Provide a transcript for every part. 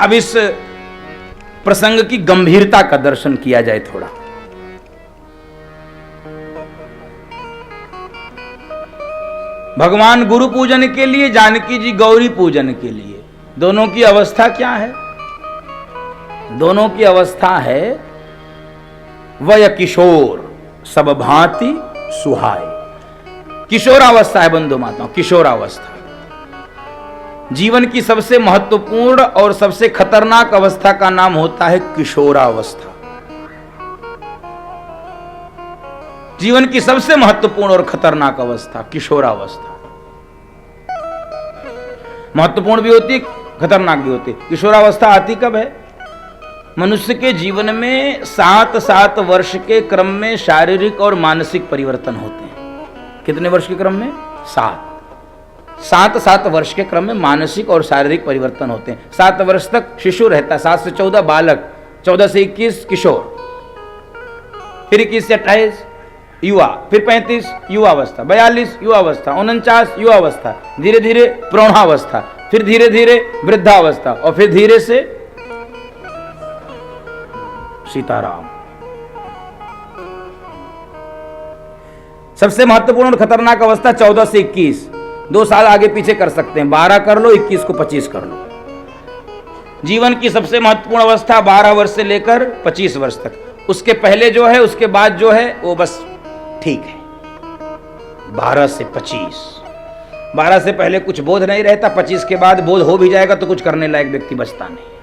अब इस प्रसंग की गंभीरता का दर्शन किया जाए थोड़ा। भगवान गुरु पूजन के लिए, जानकी जी गौरी पूजन के लिए, दोनों की अवस्था क्या है? दोनों की अवस्था है वय किशोर सब भांति सुहाय। किशोरावस्था है बंधु माताओं, किशोरावस्था जीवन की सबसे महत्वपूर्ण और सबसे खतरनाक अवस्था का नाम होता है किशोरावस्था। जीवन की सबसे महत्वपूर्ण और खतरनाक अवस्था किशोरावस्था। महत्वपूर्ण भी होती है, खतरनाक भी होती है। किशोरावस्था आती कब है? मनुष्य के जीवन में 7 वर्ष के क्रम में शारीरिक और मानसिक परिवर्तन होते हैं। कितने वर्ष के क्रम में? 7 वर्ष के क्रम में मानसिक और शारीरिक परिवर्तन होते हैं। 7 वर्ष तक शिशु रहता है, 7 से 14 बालक, 14 से 21 किशोर, फिर 21 से 28 युवा, फिर 35 युवावस्था, 42 युवावस्था, 49 युवावस्था, धीरे धीरे प्रौढ़ावस्था, फिर धीरे धीरे वृद्धावस्था और फिर धीरे से सीताराम। सबसे महत्वपूर्ण और खतरनाक अवस्था 14 से 21, 2 साल आगे पीछे कर सकते हैं, 12 कर लो, 21 को 25 कर लो। जीवन की सबसे महत्वपूर्ण अवस्था 12 वर्ष से लेकर 25 वर्ष तक। उसके पहले जो है, उसके बाद जो है वो बस ठीक है। 12 से 25, 12 से पहले कुछ बोध नहीं रहता, 25 के बाद बोध हो भी जाएगा तो कुछ करने लायक व्यक्ति बचता नहीं।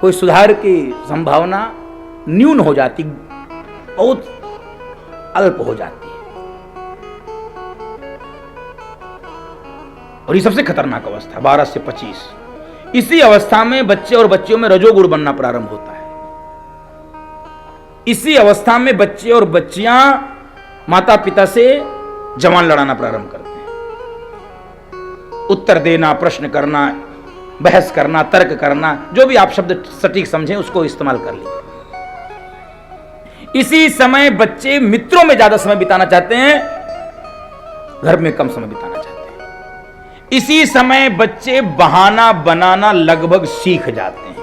कोई सुधार की संभावना न्यून हो जाती, बहुत अल्प हो जाती है। और ये सबसे खतरनाक अवस्था 12 से 25। इसी अवस्था में बच्चे और बच्चियों में रजोगुण बनना प्रारंभ होता है। इसी अवस्था में बच्चे और बच्चियां माता पिता से जवान लड़ाना प्रारंभ करते हैं। उत्तर देना, प्रश्न करना, बहस करना, तर्क करना, जो भी आप शब्द सटीक समझें उसको इस्तेमाल कर लीजिए। इसी समय बच्चे मित्रों में ज्यादा समय बिताना चाहते हैं, घर में कम समय बिताना चाहते हैं। इसी समय बच्चे बहाना बनाना लगभग सीख जाते हैं।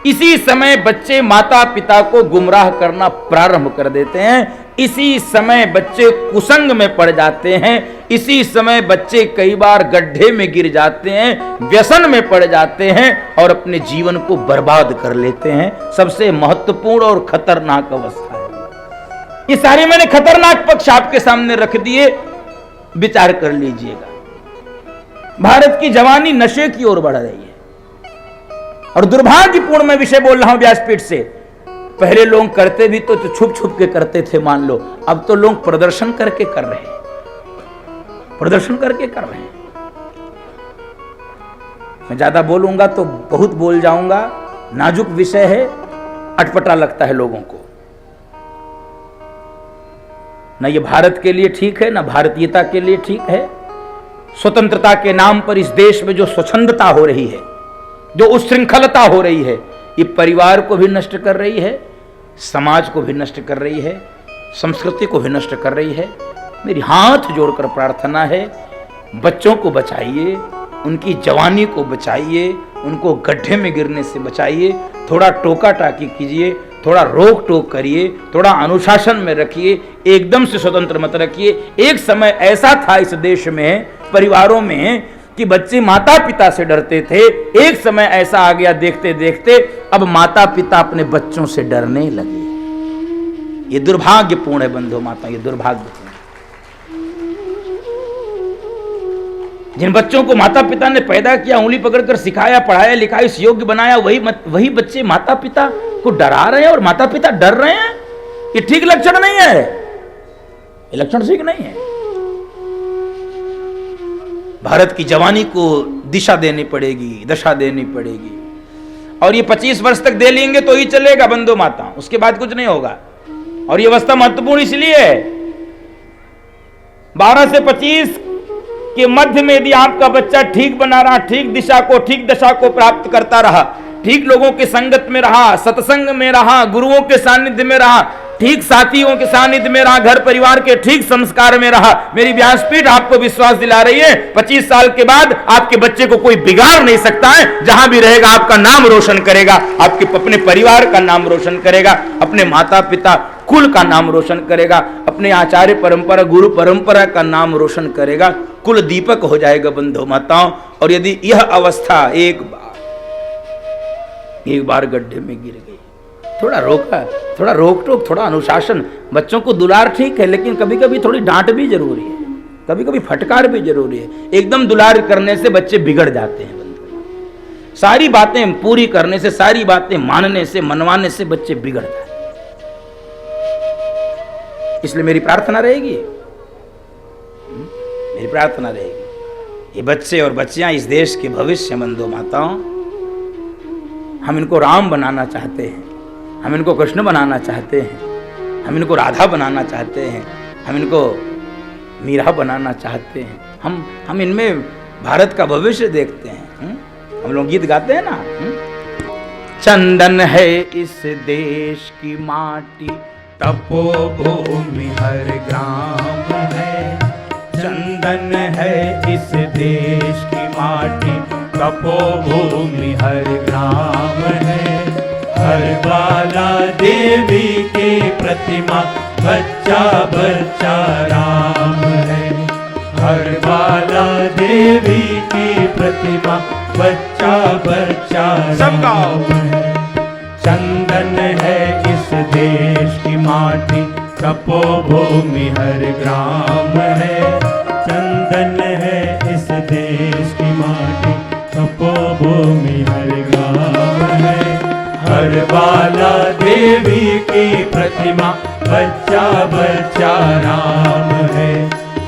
इसी समय बच्चे माता पिता को गुमराह करना प्रारंभ कर देते हैं। इसी समय बच्चे कुसंग में पड़ जाते हैं। इसी समय बच्चे कई बार गड्ढे में गिर जाते हैं, व्यसन में पड़ जाते हैं और अपने जीवन को बर्बाद कर लेते हैं। सबसे महत्वपूर्ण और खतरनाक अवस्था है। ये सारे मैंने खतरनाक पक्ष आपके सामने रख दिए, विचार कर लीजिएगा। भारत की जवानी नशे की ओर बढ़ रही है और दुर्भाग्यपूर्ण मैं विषय बोल रहा हूं व्यासपीठ से। पहले लोग करते भी तो छुप छुप के करते थे, मान लो, अब तो लोग प्रदर्शन करके कर रहे हैं, प्रदर्शन करके कर रहे हैं। मैं ज्यादा बोलूंगा तो बहुत बोल जाऊंगा, नाजुक विषय है, अटपटा लगता है लोगों को। ना ये भारत के लिए ठीक है, ना भारतीयता के लिए ठीक है। स्वतंत्रता के नाम पर इस देश में जो स्वच्छंदता हो रही है, जो उच्छृंखलता हो रही है, ये परिवार को भी नष्ट कर रही है, समाज को भी नष्ट कर रही है, संस्कृति को भी नष्ट कर रही है। मेरी हाथ जोड़कर प्रार्थना है, बच्चों को बचाइए, उनकी जवानी को बचाइए, उनको गड्ढे में गिरने से बचाइए। थोड़ा टोका टाकी कीजिए, थोड़ा रोक टोक करिए, थोड़ा अनुशासन में रखिए, एकदम से स्वतंत्र मत रखिए। एक समय ऐसा था इस देश में, परिवारों में, कि बच्चे माता पिता से डरते थे। एक समय ऐसा आ गया देखते देखते, अब माता पिता अपने बच्चों से डरने लगे। ये दुर्भाग्यपूर्ण है बंधु माता, ये दुर्भाग्यपूर्ण। जिन बच्चों को माता पिता ने पैदा किया, उंगली पकड़कर सिखाया, पढ़ाया, लिखाया, इस योग्य बनाया, वही बच्चे माता पिता को डरा रहे हैं और माता पिता डर रहे हैं। ये ठीक लक्षण नहीं है, ये लक्षण ठीक नहीं है। भारत की जवानी को दिशा देनी पड़ेगी, दशा देनी पड़ेगी। और ये 25 वर्ष तक दे लेंगे तो ही चलेगा बंधु माता, उसके बाद कुछ नहीं होगा। और ये अवस्था महत्वपूर्ण इसलिए है, 12 से 25 के मध्य में यदि आपका बच्चा ठीक बना रहा, ठीक दिशा को, ठीक दशा को प्राप्त करता रहा, ठीक लोगों के संगत में रहा, सत्संग में रहा, गुरुओं के सानिध्य में रहा, ठीक साथियों के सानिध्य में रहा, घर परिवार के ठीक संस्कार में रहा। मेरी व्यासपीठ आपको विश्वास दिला रही है 25 साल के बाद आपके बच्चे को कोई बिगाड़ नहीं सकता है। जहां भी रहेगा आपका नाम रोशन करेगा, आपके अपने परिवार का नाम रोशन करेगा, अपने माता पिता कुल का नाम रोशन करेगा, अपने आचार्य परंपरा गुरु परंपरा का नाम रोशन करेगा, कुल दीपक हो जाएगा बंधु माताओं। और यदि यह अवस्था एक बार गड्ढे में गिर गई, थोड़ा रोका, थोड़ा रोक टोक, थोड़ा अनुशासन, बच्चों को दुलार ठीक है, लेकिन कभी कभी थोड़ी डांट भी जरूरी है, कभी कभी फटकार भी जरूरी है। एकदम दुलार करने से बच्चे बिगड़ जाते हैं बंधु। सारी बातें पूरी करने से, सारी बातें मानने से, मनवाने से बच्चे बिगड़ जाते हैं। इसलिए मेरी प्रार्थना रहेगी, मेरी प्रार्थना रहेगी, ये बच्चे और बच्चियां इस देश के भविष्य बंधु माताओं, हम इनको राम बनाना चाहते हैं, हम इनको कृष्ण बनाना चाहते हैं, हम इनको राधा बनाना चाहते हैं, हम इनको मीरा बनाना चाहते हैं, हम इनमें भारत का भविष्य देखते हैं। हम लोग गीत गाते हैं ना, चंदन है इस देश की माटी, तपोभूमि हर ग्राम है। चंदन है इस देश की माटी, तपोभूमि हर ग्राम है। हर बाला देवी के प्रतिमा, बच्चा बच्चा राम है। हर बाला देवी की प्रतिमा, बच्चा बच्चा राम है। चंदन है इस देश की माटी, तपोभूमि हर ग्राम है। चंदन है इस देश की माटी, तपोभूमि हर ग्राम है। हर बाला देवी की प्रतिमा, बच्चा बच्चा राम है।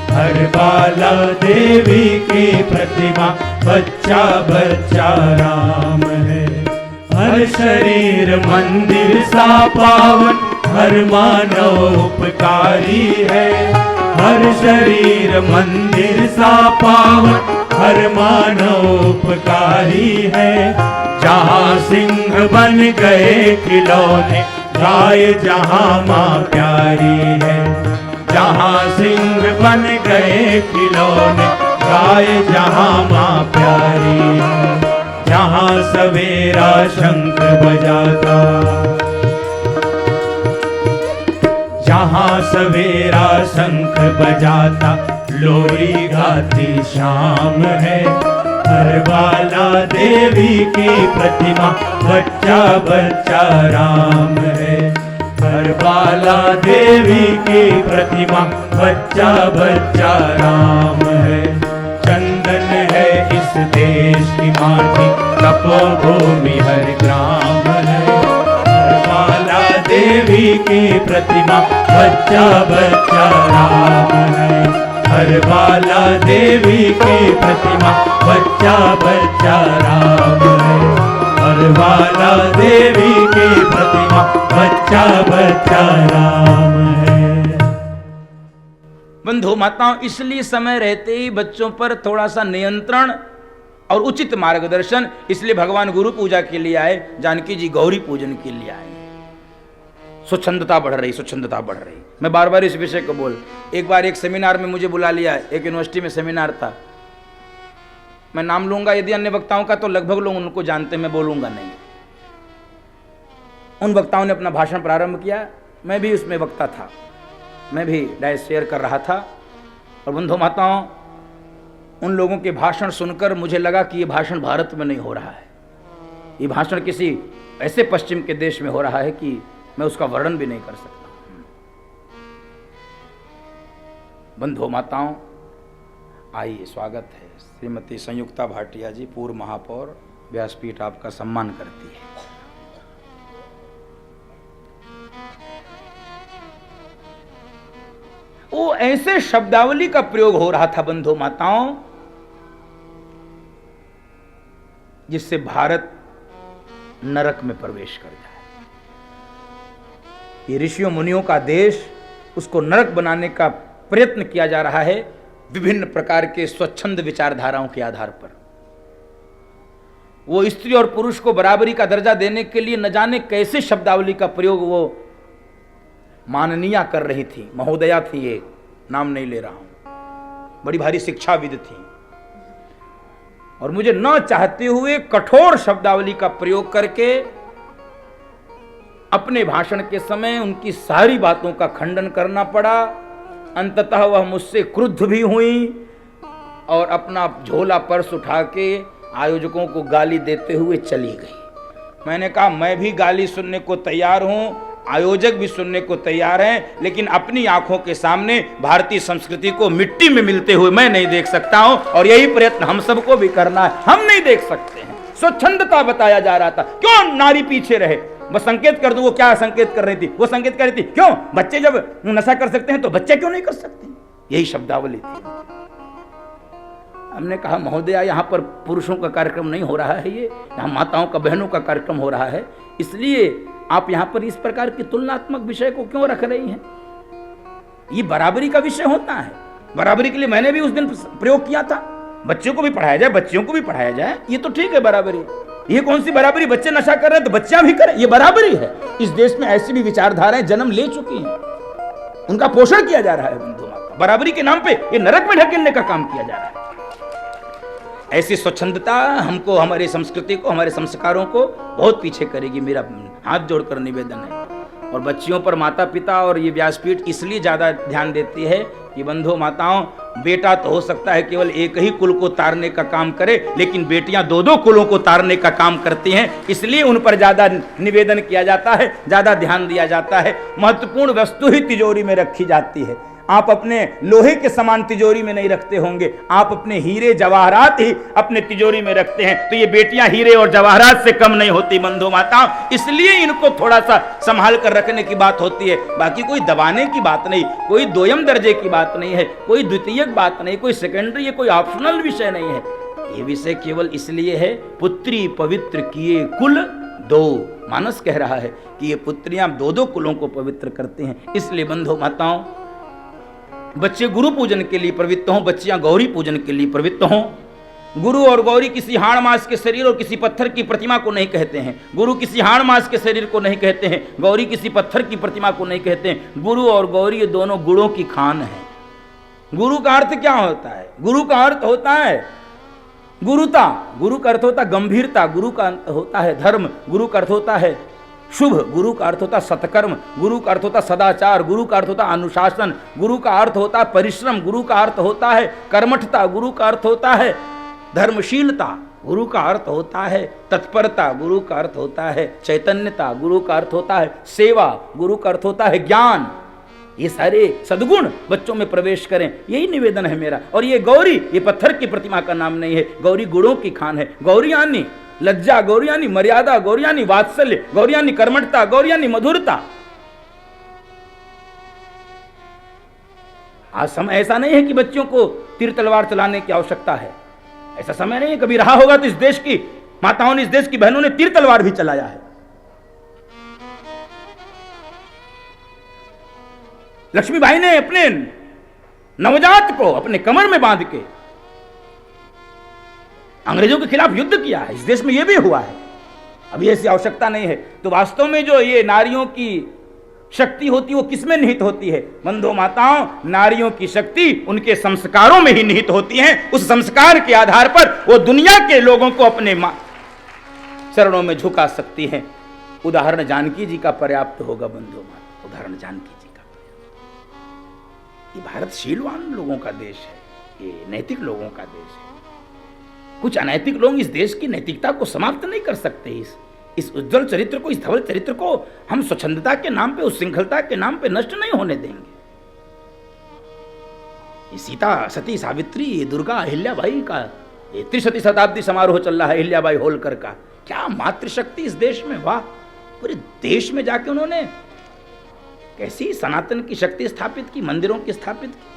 हर बाला देवी की प्रतिमा, बच्चा बच्चा राम है। हर शरीर मंदिर सा पावन, हर मानव उपकारी है। हर शरीर मंदिर सा पावन, हर मानव उपकारी है। जहाँ सिंह बन गए खिलौने, गाय जहाँ माँ प्यारी है। जहाँ सिंह बन गए खिलौने, गाय जहाँ माँ प्यारी है। जहाँ सवेरा शंख बजाता, जहाँ सवेरा शंख बजाता, लोरी गाती शाम है। हर बाला देवी की प्रतिमा, बच्चा बच्चा राम है। हर बाला देवी की प्रतिमा, बच्चा बच्चा राम है। चंदन है इस देश की माटी, तपोभूमि हर ग्राम है। हर बाला देवी की प्रतिमा, बच्चा बच्चा राम है। हर बाला देवी की प्रतिमा, बच्चा बच्चा राम है। हर बाला देवी की प्रतिमा, बच्चा बच्चा राम है। बंधु माताओं, इसलिए समय रहते ही बच्चों पर थोड़ा सा नियंत्रण और उचित मार्गदर्शन। इसलिए भगवान गुरु पूजा के लिए आए, जानकी जी गौरी पूजन के लिए आए। स्वच्छंदता बढ़ रही, स्वच्छंदता बढ़ रही। मैं बार बार इस विषय को बोल, एक बार एक सेमिनार में मुझे बुला लिया, एक यूनिवर्सिटी में सेमिनार था। मैं नाम लूंगा यदि अन्य वक्ताओं का, तो लगभग लोग उनको जानते, मैं बोलूंगा नहीं। उन वक्ताओं ने अपना भाषण प्रारंभ किया, मैं भी उसमें वक्ता था, मैं भी डायस शेयर कर रहा था। और बंधु माताओं, उन लोगों के भाषण सुनकर मुझे लगा कि ये भाषण भारत में नहीं हो रहा है, ये भाषण किसी ऐसे पश्चिम के देश में हो रहा है कि मैं उसका वर्णन भी नहीं कर सकता। बंधु माताओं, आइए, स्वागत है। श्रीमती संयुक्ता भाटिया जी, पूर्व महापौर, व्यासपीठ आपका सम्मान करती है। वो ऐसे शब्दावली का प्रयोग हो रहा था बंधु माताओं, जिससे भारत नरक में प्रवेश कर जाए। ये ऋषियों मुनियों का देश, उसको नरक बनाने का प्रयत्न किया जा रहा है विभिन्न प्रकार के स्वच्छंद विचारधाराओं के आधार पर। वो स्त्री और पुरुष को बराबरी का दर्जा देने के लिए न जाने कैसे शब्दावली का प्रयोग वो माननीया कर रही थी, महोदया थी एक, नाम नहीं ले रहा हूं, बड़ी भारी शिक्षाविद थी, और मुझे न चाहते हुए कठोर शब्दावली का प्रयोग करके अपने भाषण के समय उनकी सारी बातों का खंडन करना पड़ा। अंततः वह मुझसे क्रुद्ध भी हुई और अपना झोला पर्स उठा के आयोजकों को गाली देते हुए चली गई। मैंने कहा मैं भी गाली सुनने को तैयार हूं, आयोजक भी सुनने को तैयार हैं, लेकिन अपनी आंखों के सामने भारतीय संस्कृति को मिट्टी में मिलते हुए मैं नहीं देख सकता हूं, और यही प्रयत्न हम सबको भी करना है। हम नहीं देख सकते हैं। स्वच्छंदता बताया जा रहा था, क्यों नारी पीछे रहे? बस संकेत कर दूं, वो क्या संकेत कर रही थी? वो संकेत कर रही थी क्यों बच्चे जब नशा कर सकते हैं तो बच्चे क्यों नहीं कर सकते? यही शब्दावली थी। हमने कहा महोदया, यहाँ पर पुरुषों का कार्यक्रम नहीं हो रहा है, ये यहाँ माताओं का, बहनों का कार्यक्रम हो रहा है, इसलिए आप यहाँ पर इस प्रकार की तुलनात्मक विषय को क्यों रख रही हैं? ये बराबरी का विषय होता है। बराबरी के लिए मैंने भी उस दिन प्रयोग किया था, बच्चों को भी पढ़ाया जाए, बच्चियों को भी पढ़ाया जाए, ये तो ठीक है बराबरी। ये कौन सी बराबरी? बच्चे नशा कर रहे हैं तो बच्चियां भी करें, ये बराबरी है। इस देश में ऐसी भी विचारधाराएं जन्म ले चुकी हैं, उनका पोषण किया जा रहा है। बंधु माता, बराबरी के नाम पे ये नरक में ढकेलने का काम किया जा रहा है। ऐसी स्वच्छंदता हमको, हमारी संस्कृति को, हमारे संस्कारों को बहुत पीछे करेगी, मेरा हाथ जोड़कर निवेदन है। और बच्चियों पर माता पिता और ये व्यासपीठ इसलिए ज्यादा ध्यान देती है कि बंधु माताओं, बेटा तो हो सकता है केवल एक ही कुल को तारने का काम करे, लेकिन बेटियां दो दो कुलों को तारने का काम करती हैं, इसलिए उन पर ज्यादा निवेदन किया जाता है, ज्यादा ध्यान दिया जाता है। महत्वपूर्ण वस्तु ही तिजोरी में रखी जाती है। आप अपने लोहे के समान तिजोरी में नहीं रखते होंगे, आप अपने हीरे जवाहरात ही अपने तिजोरी में रखते हैं, तो ये बेटियां हीरे और जवाहरात से कम नहीं होती बंधु माता, इसलिए इनको थोड़ा सा संभाल कर रखने की बात होती है। बाकी कोई दबाने की बात नहीं, कोई दोयम दर्जे की बात नहीं है, कोई द्वितीयक बात नहीं, कोई सेकेंडरी, कोई ऑप्शनल विषय नहीं है। ये विषय केवल इसलिए है, पुत्री पवित्र किए कुल दो। मानस कह रहा है कि ये पुत्रियां दो दो कुलों को पवित्र करते हैं, इसलिए बंधु माताओं, बच्चे गुरु पूजन के लिए प्रवृत्त हों, बच्चियां गौरी पूजन के लिए प्रवृत्त हों। गुरु और गौरी किसी हाड़ मास के शरीर और किसी पत्थर की प्रतिमा को नहीं कहते हैं। गुरु किसी हाड़ मास के शरीर को नहीं कहते हैं, गौरी किसी पत्थर की प्रतिमा को नहीं कहते हैं। गुरु और गौरी ये दोनों गुणों की खान है। गुरु का अर्थ क्या होता है? गुरु का अर्थ होता है गुरुता, गुरु का अर्थ होता है गंभीरता, गुरु का अर्थ होता है धर्म, गुरु का अर्थ होता है शुभ, गुरु का अर्थ होता सत्कर्म, गुरु का अर्थ होता सदाचार, गुरु का अर्थ होता अनुशासन, गुरु का अर्थ होता है परिश्रम, गुरु का अर्थ होता है कर्मठता, गुरु का अर्थ होता है धर्मशीलता, गुरु का अर्थ होता है तत्परता, गुरु का अर्थ होता है चैतन्यता, गुरु का अर्थ होता है सेवा, गुरु का अर्थ होता है ज्ञान। ये सारे सद्गुण बच्चों में प्रवेश करें, यही निवेदन है मेरा। और ये गौरी, ये पत्थर की प्रतिमा का नाम नहीं है, गौरी गुणों की खान है। गौरियानी लज्जा, गौरियानी मर्यादा, गौरियानी वात्सल्य, गौरियानी कर्मठता, गौरियानी मधुरता। आज समय ऐसा नहीं है कि बच्चों को तीर तलवार चलाने की आवश्यकता है, ऐसा समय नहीं है। कभी रहा होगा तो इस देश की माताओं ने, इस देश की बहनों ने तीर तलवार भी चलाया है। लक्ष्मीबाई ने अपने नवजात को अपने कमर में बांध के अंग्रेजों के खिलाफ युद्ध किया है। इस देश में यह भी हुआ है। अभी ऐसी आवश्यकता नहीं है। तो वास्तव में जो ये नारियों की शक्ति होती है वो किसमें निहित होती है? बंधु माताओं, नारियों की शक्ति उनके संस्कारों में ही निहित होती है। उस संस्कार के आधार पर वो दुनिया के लोगों को अपने चरणों में झुका सकती है। उदाहरण जानकी जी का पर्याप्त होगा बंधु माता, उदाहरण जानकी जी का। ये भारत शीलवान लोगों का देश है, ये नैतिक लोगों का देश है। कुछ अनैतिक लोग इस देश की नैतिकता को समाप्त नहीं कर सकते। इस उज्जवल चरित्र को, इस धवल चरित्र को हम स्वच्छंदता के नाम पे, उस श्रृंखलता के नाम पे नष्ट नहीं होने देंगे। ये सीता, सती, सावित्री, दुर्गा, अहिल्याबाई का ये त्रिशती शताब्दी समारोह चल रहा है, अहिल्याबाई होलकर का। क्या मातृशक्ति इस देश में! वाह! पूरे देश में जाके उन्होंने कैसी सनातन की शक्ति स्थापित की, मंदिरों की स्थापित की।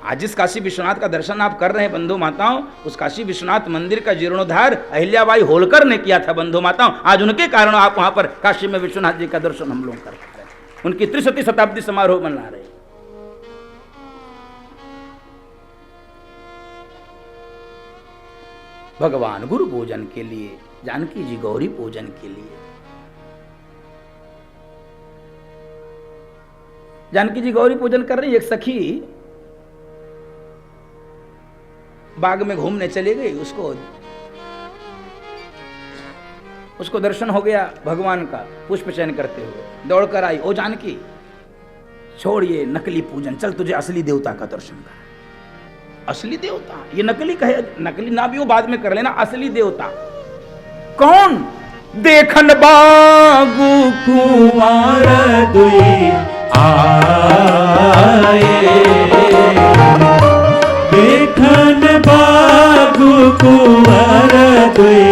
आज जिस काशी विश्वनाथ का दर्शन आप कर रहे हैं बंधु माताओं, उस काशी विश्वनाथ मंदिर का जीर्णोद्धार अहिल्याबाई होलकर ने किया था बंधु माताओं। आज उनके कारण आप वहां पर काशी में विश्वनाथ जी का दर्शन हम लोग कर रहे हैं। उनकी त्रिशती शताब्दी समारोह मना रहे हैं। भगवान गुरु पूजन के लिए, जानकी जी गौरी पूजन के लिए। जानकी जी गौरी पूजन कर रही, एक सखी बाग में घूमने चली गई, उसको दर्शन हो गया भगवान का पुष्प चयन करते हुए, दौड़कर आई, ओ जानकी छोड़ ये नकली पूजन, चल तुझे असली देवता का दर्शन कर। असली देवता? ये नकली कहे, नकली ना भी हो बाद में कर लेना, असली देवता कौन? देखन बागु कुंवर दुई आए, देखन बागु कुंवर दुई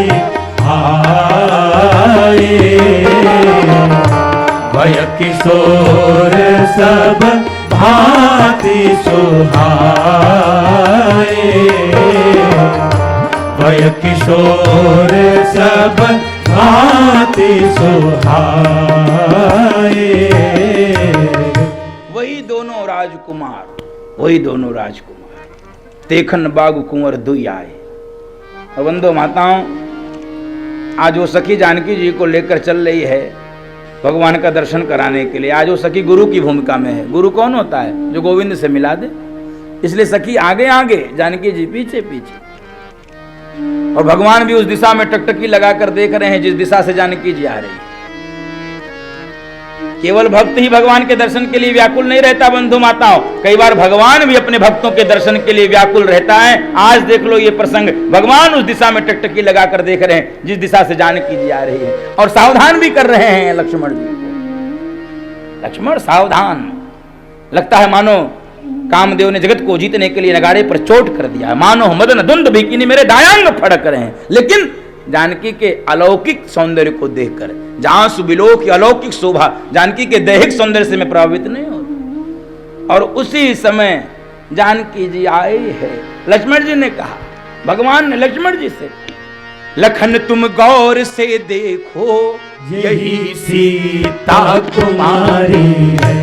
आए, वय किशोर सब भांति सुहाए, वय किशोर सब भांति सुहाए। वही दोनों राजकुमार देखन बागु कुंवर दुई आए। और बंधु माताओं, आज वो सखी जानकी जी को लेकर चल रही है भगवान का दर्शन कराने के लिए। आज वो सखी गुरु की भूमिका में है। गुरु कौन होता है? जो गोविंद से मिला दे। इसलिए सखी आगे आगे, जानकी जी पीछे पीछे, और भगवान भी उस दिशा में टकटकी लगाकर देख रहे हैं जिस दिशा से जानकी जी आ रही है। केवल भक्त ही भगवान के दर्शन के लिए व्याकुल नहीं रहता बंधु माताओं, कई बार भगवान भी अपने भक्तों के दर्शन के लिए व्याकुल रहता है। आज देख लो ये प्रसंग, भगवान उस दिशा में टकटकी लगाकर देख रहे हैं जिस दिशा से जानकी जी आ रही है, और सावधान भी कर रहे हैं लक्ष्मण जी को। लक्ष्मण सावधान, लगता है मानो कामदेव ने जगत को जीतने के लिए नगाड़े पर चोट कर दिया है, मानो मदन धुंध भिकिनी मेरे दायांग फड़क रहे हैं। लेकिन जानकी के अलौकिक सौंदर्य को देखकर, जहां सुबिलो की अलौकिक शोभा जानकी के दैहिक सौंदर्य से मैं प्रभावित नहीं होती। और उसी समय जानकी जी आई है। लक्ष्मण जी ने कहा, भगवान ने लक्ष्मण जी से, लखन तुम गौर से देखो यही सीता कुमारी है,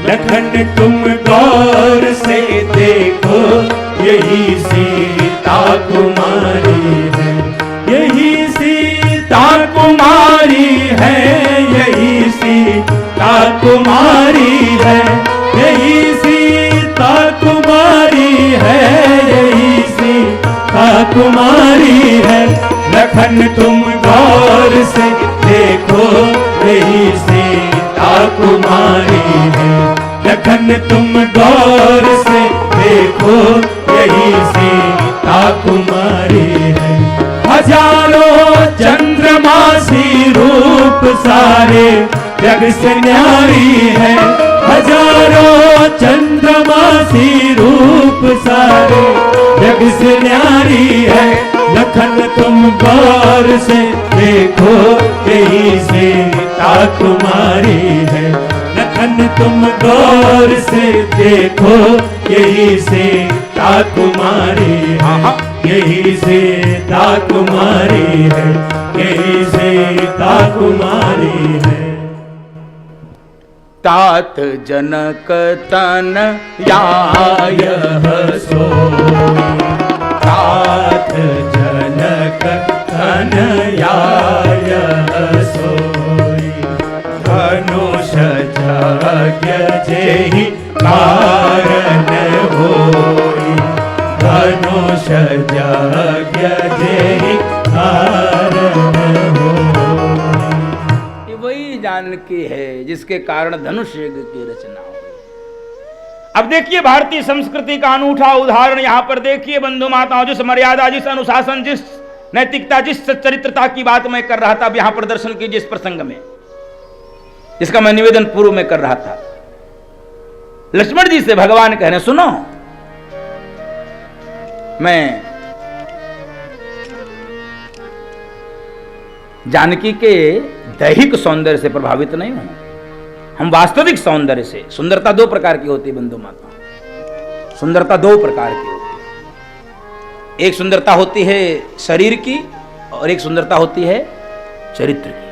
लखन तुम गौर से देखो यही सीता कुमारी है, यही सीता कुमारी है, यही सीता कुमारी है, यही सीता कुमारी है, यही सीता कुमारी है। लखन तुम गौर से देखो यही सीता कुमारी है, लखन तुम गौर से देखो यही सीता कुमारी है। हजारों चंद्रमासी रूप सारे जग से न्यारी है, हजारों चंद्रमासी रूप सारे जग से न्यारी है। लखन तुम गौर से देखो यही सीता कुमारी है, लखन तुम गौर से देखो यही सीता कुमारी है, यही सीता कुमारी है, यही सीता कुमारी है। तात जनक तन याय सोई, तात जनक तन याय सोई, धनुष यज्ञ जेहि कारण होई, धनुष यज्ञ जेहि कारण होई। वही जानकी है जिसके कारण धनुष यज्ञ की रचना हुई। अब देखिए भारतीय संस्कृति का अनूठा उदाहरण यहां पर देखिए बंधु माताओं, जिस मर्यादा, जिस अनुशासन, जिस नैतिकता, जिस सच्चरित्रता की बात मैं कर रहा था, अब यहां पर दर्शन कीजिए इस प्रसंग में, जिसका मैं निवेदन पूर्व में कर रहा था। लक्ष्मण जी से भगवान कह रहे हैं, सुनो, मैं जानकी के दैहिक सौंदर्य से प्रभावित नहीं हूं, हम वास्तविक सौंदर्य से। सुंदरता दो प्रकार की होती है बंधु माता, सुंदरता दो प्रकार की होती है। एक सुंदरता होती है शरीर की और एक सुंदरता होती है चरित्र की।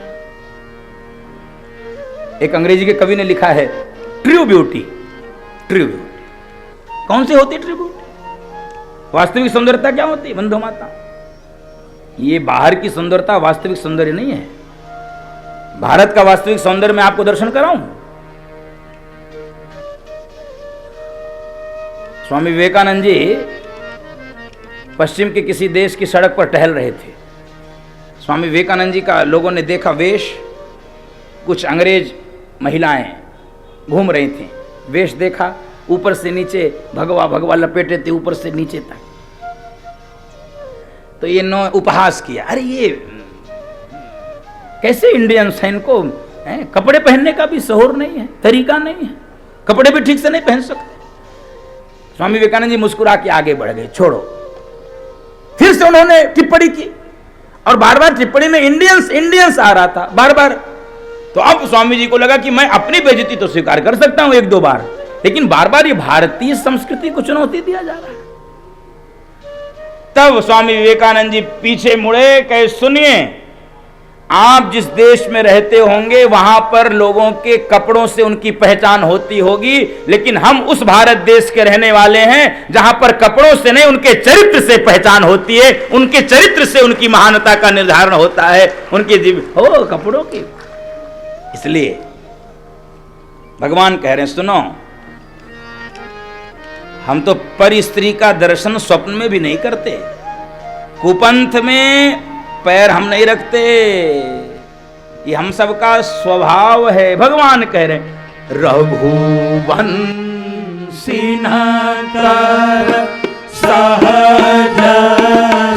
एक अंग्रेजी के कवि ने लिखा है, ट्रू ब्यूटी, ट्रू ब्यूटी। कौन सी होती है ट्रू ब्यूटी? वास्तविक सुंदरता क्या होती है बंधु माता? ये बाहर की सुंदरता वास्तविक सौंदर्य नहीं है। भारत का वास्तविक सौंदर्य मैं आपको दर्शन कराऊं? स्वामी विवेकानंद जी पश्चिम के किसी देश की सड़क पर टहल रहे थे। स्वामी विवेकानंद जी का लोगों ने देखा वेश, कुछ अंग्रेज महिलाएं घूम रही थीं, वेश देखा, ऊपर से नीचे भगवा भगवा लपेटे थे, ऊपर से नीचे तक। तो ये नो उपहास किया, अरे ये कैसे इंडियंस हैं, इनको कपड़े पहनने का भी शौर नहीं है, तरीका नहीं है, कपड़े भी ठीक से नहीं पहन सकते। स्वामी विवेकानंद जी मुस्कुरा के आगे बढ़ गए, छोड़ो। फिर से उन्होंने टिप्पणी की और बार बार टिप्पणी में इंडियंस इंडियंस आ रहा था बार बार। तो अब स्वामी जी को लगा कि मैं अपनी बेइज्जती तो स्वीकार कर सकता हूं एक दो बार, लेकिन बार बार ये भारतीय संस्कृति को चुनौती दिया जा रहा है। तब स्वामी विवेकानंद जी पीछे मुड़े, कहे सुनिए, आप जिस देश में रहते होंगे वहां पर लोगों के कपड़ों से उनकी पहचान होती होगी, लेकिन हम उस भारत देश के रहने वाले हैं जहां पर कपड़ों से नहीं उनके चरित्र से पहचान होती है, उनके चरित्र से उनकी महानता का निर्धारण होता है, उनके जीव हो कपड़ों की। इसलिए भगवान कह रहे हैं सुनो, हम तो पर स्त्री का दर्शन स्वप्न में भी नहीं करते, कुपंथ में पैर हम नहीं रखते, ये हम सबका स्वभाव है। भगवान कह रहे हैं रघुवंशी सिनकर सहज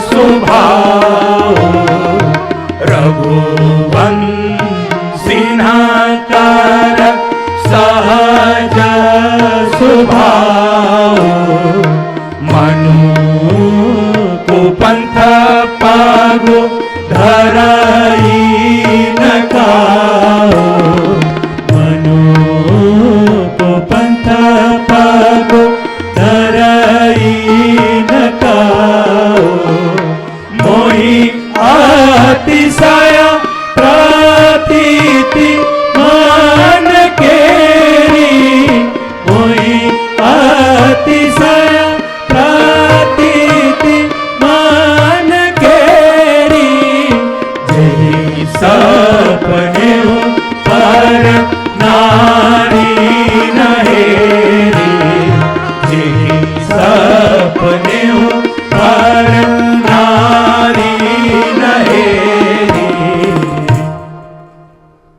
स्वभाव, रघुवंशी सिनकर सहज स्वभाव, मनु कुपंथ पागु धरई न काओ, मनु कुपंथ पागु धरई न काओ, मोहि अतिशय प्रतीति मान केरी, मोहि अतिशय प्रतीति मान केरी, जही सपने पर नारी नहेरी, जही सपने पर नारी नहेरी।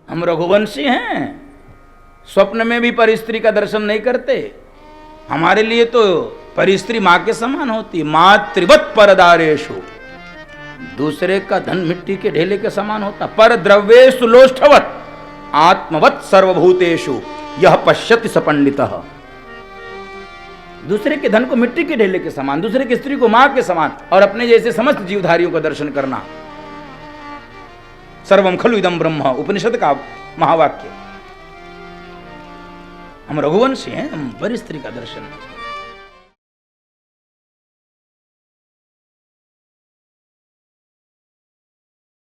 हम रघुवंशी हैं, स्वप्न में भी परिस्त्री का दर्शन नहीं करते। हमारे लिए तो परिस्त्री मां के समान होती है, मातृवत परदारेशु, दूसरे का धन मिट्टी के ढेले के समान होता। पर द्रव्येषु लोष्ठवत आत्मवत सर्वभूतेषु यह पश्यति स पंडितः। दूसरे के धन को मिट्टी के ढेले के समान, दूसरे की स्त्री को मां के समान, और अपने जैसे समस्त जीवधारियों का दर्शन करना। सर्वम खलु इदम ब्रह्म, उपनिषद का महावाक्य। हम रघुवंशी हैं, हम पर स्त्री का दर्शन